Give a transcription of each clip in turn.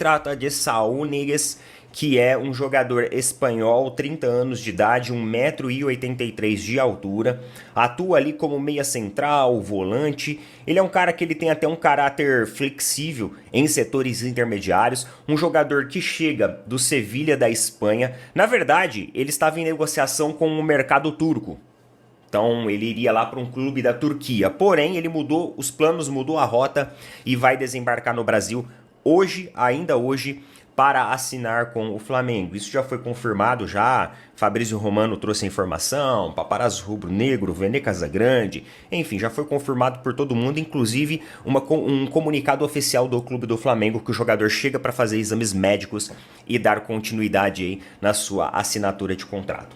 trata de Saúl Ñíguez, que é um jogador espanhol, 30 anos de idade, 1,83 m de altura, atua ali como meia central, volante. Ele é um cara que ele tem até um caráter flexível em setores intermediários, um jogador que chega do Sevilha da Espanha. Na verdade, ele estava em negociação com o mercado turco. Então ele iria lá para um clube da Turquia, porém ele mudou os planos, mudou a rota e vai desembarcar no Brasil hoje, ainda hoje, para assinar com o Flamengo. Isso já foi confirmado já, Fabrício Romano trouxe a informação, Paparazzo Rubro-Negro, Vene Casagrande, enfim, já foi confirmado por todo mundo, inclusive um comunicado oficial do clube do Flamengo que o jogador chega para fazer exames médicos e dar continuidade aí na sua assinatura de contrato.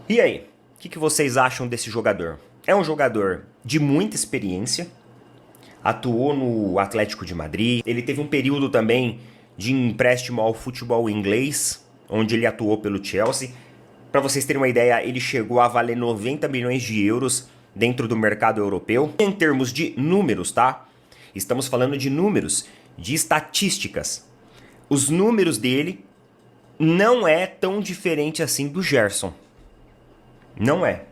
E aí, o que vocês acham desse jogador? É um jogador de muita experiência, atuou no Atlético de Madrid, ele teve um período também de empréstimo ao futebol inglês, onde ele atuou pelo Chelsea. Para vocês terem uma ideia, ele chegou a valer 90 milhões de euros dentro do mercado europeu. Em termos de números, tá? Estamos falando de números, de estatísticas. Os números dele não é tão diferente assim do Gerson. Não é.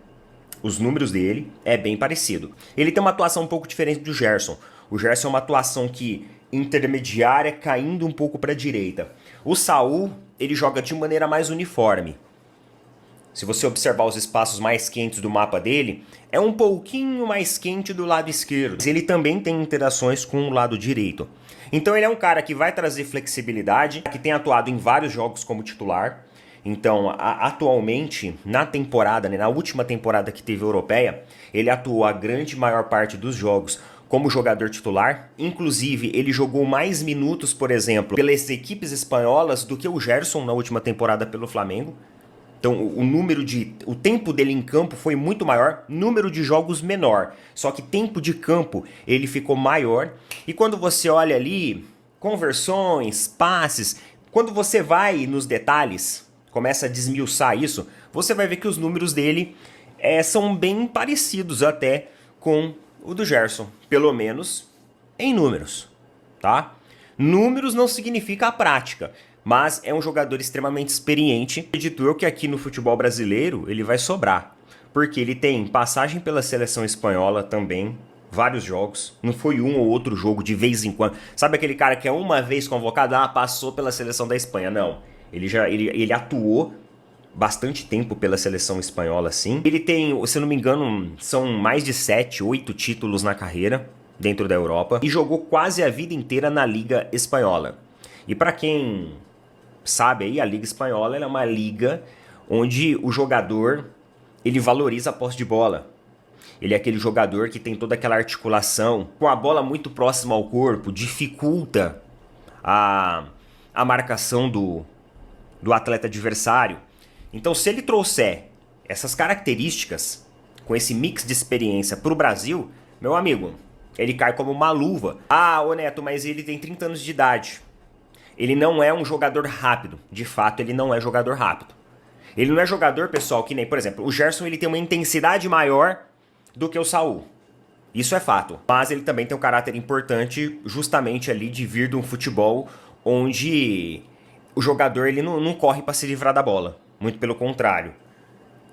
Os números dele é bem parecido. Ele tem uma atuação um pouco diferente do Gerson. O Gerson é uma atuação que intermediária, caindo um pouco para a direita. O Saúl, ele joga de maneira mais uniforme. Se você observar os espaços mais quentes do mapa dele, é um pouquinho mais quente do lado esquerdo. Ele também tem interações com o lado direito. Então ele é um cara que vai trazer flexibilidade, que tem atuado em vários jogos como titular. Então, atualmente, na temporada, né, na última temporada que teve europeia, ele atuou a grande maior parte dos jogos como jogador titular. Inclusive, ele jogou mais minutos, por exemplo, pelas equipes espanholas do que o Gerson na última temporada pelo Flamengo. Então, o tempo dele em campo foi muito maior, número de jogos menor. Só que tempo de campo ele ficou maior. E quando você olha ali, conversões, passes, quando você vai nos detalhes, começa a desmiuçar isso, você vai ver que os números dele são bem parecidos até com o do Gerson, pelo menos em números, tá? Números não significa a prática, mas é um jogador extremamente experiente. Acredito eu que aqui no futebol brasileiro ele vai sobrar, porque ele tem passagem pela seleção espanhola também, vários jogos, não foi um ou outro jogo de vez em quando. Sabe aquele cara que é uma vez convocado, passou pela seleção da Espanha? Não, ele atuou bastante tempo pela seleção espanhola, sim. Ele tem, se eu não me engano, são mais de 7, 8 títulos na carreira dentro da Europa e jogou quase a vida inteira na Liga Espanhola. E para quem sabe aí, a Liga Espanhola é uma liga onde o jogador ele valoriza a posse de bola. Ele é aquele jogador que tem toda aquela articulação com a bola muito próxima ao corpo, dificulta a marcação do atleta adversário. Então, se ele trouxer essas características, com esse mix de experiência para o Brasil, meu amigo, ele cai como uma luva. Ô Neto, mas ele tem 30 anos de idade. Ele não é um jogador rápido. De fato, ele não é jogador rápido. Ele não é jogador, pessoal, que nem, por exemplo, o Gerson ele tem uma intensidade maior do que o Saúl. Isso é fato. Mas ele também tem um caráter importante justamente ali de vir de um futebol onde o jogador ele não corre para se livrar da bola. Muito pelo contrário.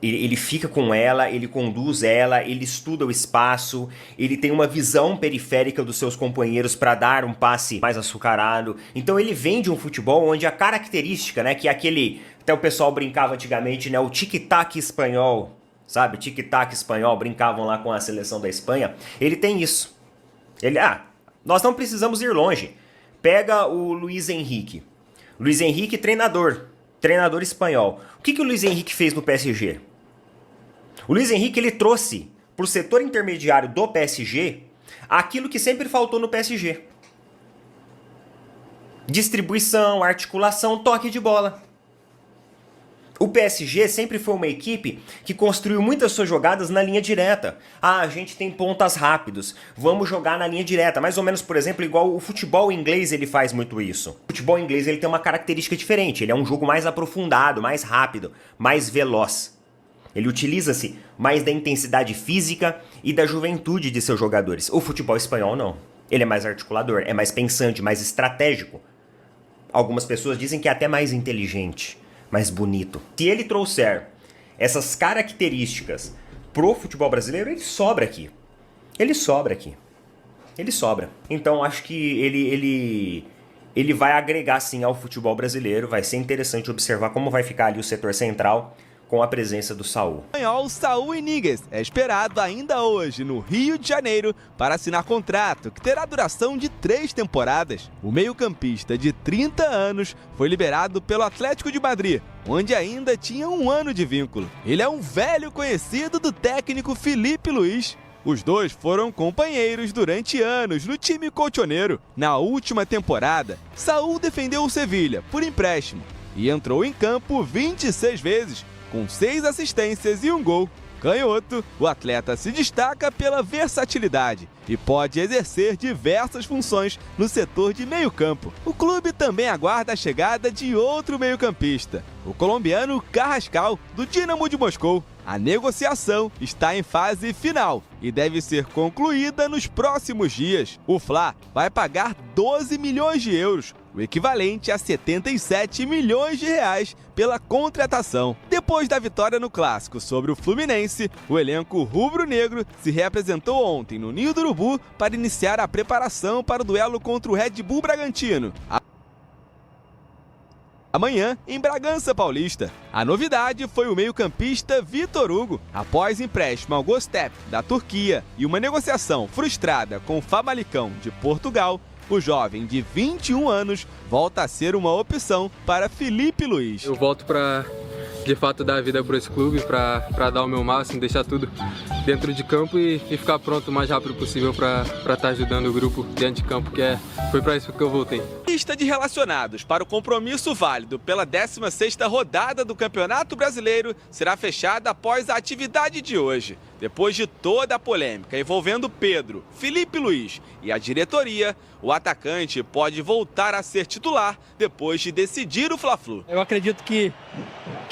Ele fica com ela, ele conduz ela, ele estuda o espaço, ele tem uma visão periférica dos seus companheiros para dar um passe mais açucarado. Então ele vem de um futebol onde a característica, né, que é aquele, até o pessoal brincava antigamente, né, o tic-tac espanhol, sabe? Tic-tac espanhol, brincavam lá com a seleção da Espanha. Ele tem isso. Nós não precisamos ir longe. Pega o Luiz Henrique. Luiz Henrique, treinador espanhol. O que o Luiz Henrique fez no PSG? O Luiz Henrique ele trouxe para o setor intermediário do PSG aquilo que sempre faltou no PSG. Distribuição, articulação, toque de bola. O PSG sempre foi uma equipe que construiu muitas suas jogadas na linha direta. A gente tem pontas rápidos, vamos jogar na linha direta. Mais ou menos, por exemplo, igual o futebol inglês ele faz muito isso. O futebol inglês ele tem uma característica diferente, ele é um jogo mais aprofundado, mais rápido, mais veloz. Ele utiliza-se mais da intensidade física e da juventude de seus jogadores. O futebol espanhol não. Ele é mais articulador, é mais pensante, mais estratégico. Algumas pessoas dizem que é até mais inteligente, mais bonito. Se ele trouxer essas características pro futebol brasileiro, ele sobra aqui. Ele sobra aqui. Ele sobra. Então acho que ele vai agregar sim ao futebol brasileiro. Vai ser interessante observar como vai ficar ali o setor central com a presença do Saul. O espanhol Saul Iníguez é esperado ainda hoje no Rio de Janeiro para assinar contrato que terá duração de 3 temporadas. O meio-campista de 30 anos foi liberado pelo Atlético de Madrid, onde ainda tinha 1 ano de vínculo. Ele é um velho conhecido do técnico Filipe Luís. Os dois foram companheiros durante anos no time colchoneiro. Na última temporada, Saul defendeu o Sevilha por empréstimo e entrou em campo 26 vezes, com 6 assistências e 1 gol. Canhoto, o atleta se destaca pela versatilidade e pode exercer diversas funções no setor de meio-campo. O clube também aguarda a chegada de outro meio-campista, o colombiano Carrascal, do Dinamo de Moscou. A negociação está em fase final e deve ser concluída nos próximos dias. O Fla vai pagar 12 milhões de euros, o equivalente a 77 milhões de reais pela contratação. Depois da vitória no Clássico sobre o Fluminense, o elenco rubro-negro se reapresentou ontem no Ninho do Urubu para iniciar a preparação para o duelo contra o Red Bull Bragantino amanhã em Bragança Paulista. A novidade foi o meio-campista Vitor Hugo. Após empréstimo ao Göztepe da Turquia e uma negociação frustrada com o Famalicão de Portugal, o jovem de 21 anos volta a ser uma opção para Filipe Luís. Eu volto para, de fato, dar a vida por esse clube, para dar o meu máximo, deixar tudo dentro de campo e ficar pronto o mais rápido possível para estar ajudando o grupo dentro de campo, foi para isso que eu voltei. Lista de relacionados para o compromisso válido pela 16ª rodada do Campeonato Brasileiro será fechada após a atividade de hoje. Depois de toda a polêmica envolvendo Pedro, Filipe Luís e a diretoria, o atacante pode voltar a ser titular depois de decidir o Fla-Flu. Eu acredito que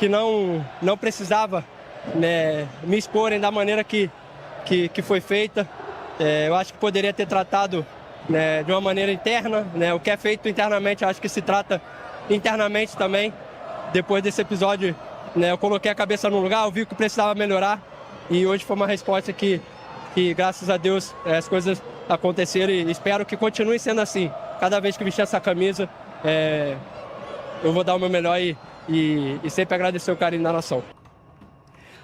não precisava, né, me exporem da maneira que foi feita. Eu acho que poderia ter tratado, né, de uma maneira interna, né, o que é feito internamente, acho que se trata internamente também. Depois desse episódio, né, eu coloquei a cabeça no lugar, eu vi que precisava melhorar e hoje foi uma resposta que graças a Deus, as coisas aconteceram e espero que continue sendo assim. Cada vez que vestir essa camisa, eu vou dar o meu melhor e sempre agradecer o carinho da nação.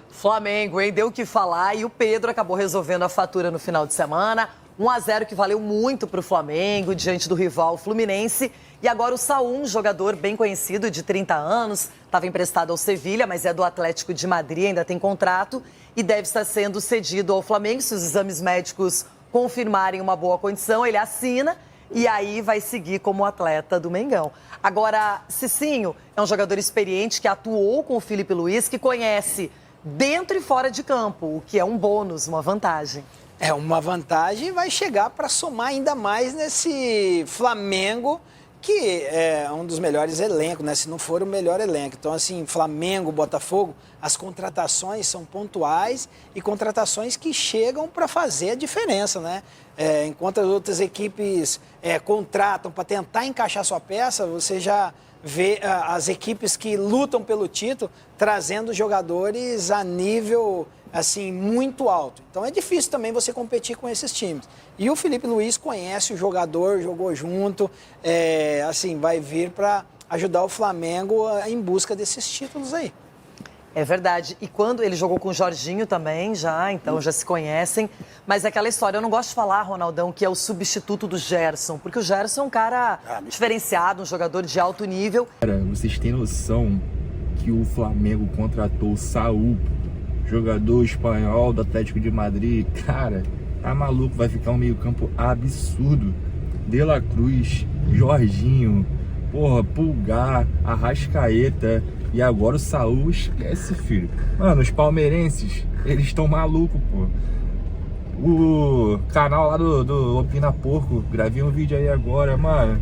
Flamengo, hein? Deu o que falar e o Pedro acabou resolvendo a fatura no final de semana. 1-0 que valeu muito para o Flamengo diante do rival Fluminense. E agora o Saul, um jogador bem conhecido de 30 anos, estava emprestado ao Sevilha, mas é do Atlético de Madrid, ainda tem contrato e deve estar sendo cedido ao Flamengo. Se os exames médicos confirmarem uma boa condição, ele assina e aí vai seguir como atleta do Mengão. Agora, Cicinho é um jogador experiente que atuou com o Filipe Luís, que conhece dentro e fora de campo, o que é um bônus, uma vantagem. É uma vantagem e vai chegar para somar ainda mais nesse Flamengo, que é um dos melhores elencos, né? Se não for o melhor elenco. Então, assim, Flamengo, Botafogo, as contratações são pontuais e contratações que chegam para fazer a diferença, né? Enquanto as outras equipes contratam para tentar encaixar sua peça, você já vê as equipes que lutam pelo título trazendo jogadores a nível assim muito alto. Então é difícil também você competir com esses times. E o Filipe Luís conhece o jogador, jogou junto, assim vai vir para ajudar o Flamengo em busca desses títulos aí. É verdade. E quando ele jogou com o Jorginho também, então já se conhecem. Mas é aquela história, eu não gosto de falar, Ronaldão, que é o substituto do Gerson. Porque o Gerson é um cara diferenciado, um jogador de alto nível. Cara, vocês têm noção que o Flamengo contratou o Saul, jogador espanhol do Atlético de Madrid? Cara, tá maluco, vai ficar um meio-campo absurdo. De La Cruz, Jorginho, Pulgar, Arrascaeta. E agora o Saul, esquece, filho. Mano, os palmeirenses, eles estão malucos, pô. O canal lá do Opina Porco, gravei um vídeo aí agora, mano.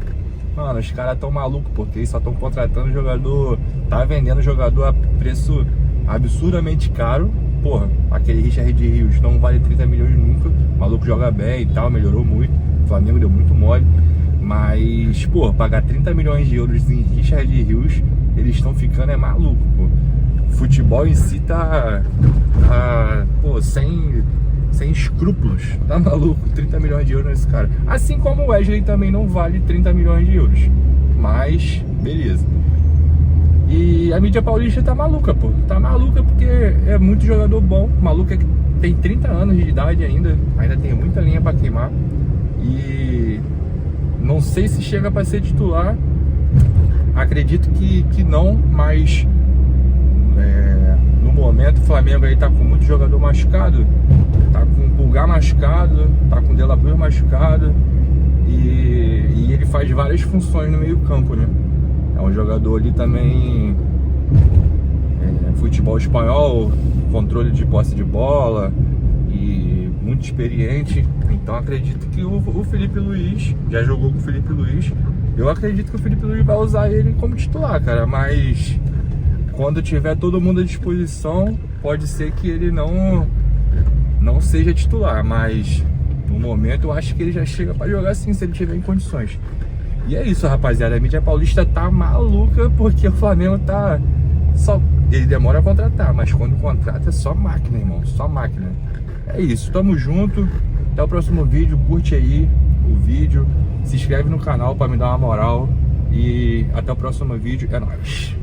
Mano, os caras tão malucos, porque eles só estão contratando jogador, tá vendendo jogador a preço absurdamente caro. Porra, aquele Richard Rios não vale 30 milhões nunca. O maluco joga bem e tal, melhorou muito. O Flamengo deu muito mole. Mas, pô, pagar 30 milhões de euros em Richard Rios, eles estão ficando maluco, pô. O futebol em si tá pô, sem escrúpulos, tá maluco, 30 milhões de euros nesse cara. Assim como o Wesley também não vale 30 milhões de euros, mas beleza. E a mídia paulista tá maluca, pô, tá maluca porque é muito jogador bom, maluco é que tem 30 anos de idade ainda tem muita linha pra queimar e não sei se chega pra ser titular, acredito que não, mas no momento o Flamengo aí tá com muito jogador machucado, tá com o Pulgar machucado, tá com o De La Cruz machucado e ele faz várias funções no meio campo, né? É um jogador ali também, futebol espanhol, controle de posse de bola e muito experiente. Então acredito que o Felipe Luiz, já jogou com o Felipe Luiz, eu acredito que o Felipe Luiz vai usar ele como titular, cara, mas quando tiver todo mundo à disposição, pode ser que ele não seja titular, mas no momento eu acho que ele já chega para jogar sim, se ele tiver em condições. E é isso, rapaziada, a mídia paulista tá maluca porque o Flamengo tá só... Ele demora a contratar, mas quando contrata é só máquina, irmão, só máquina. É isso, tamo junto, até o próximo vídeo, curte aí o vídeo, se inscreve no canal pra me dar uma moral e até o próximo vídeo, é nóis.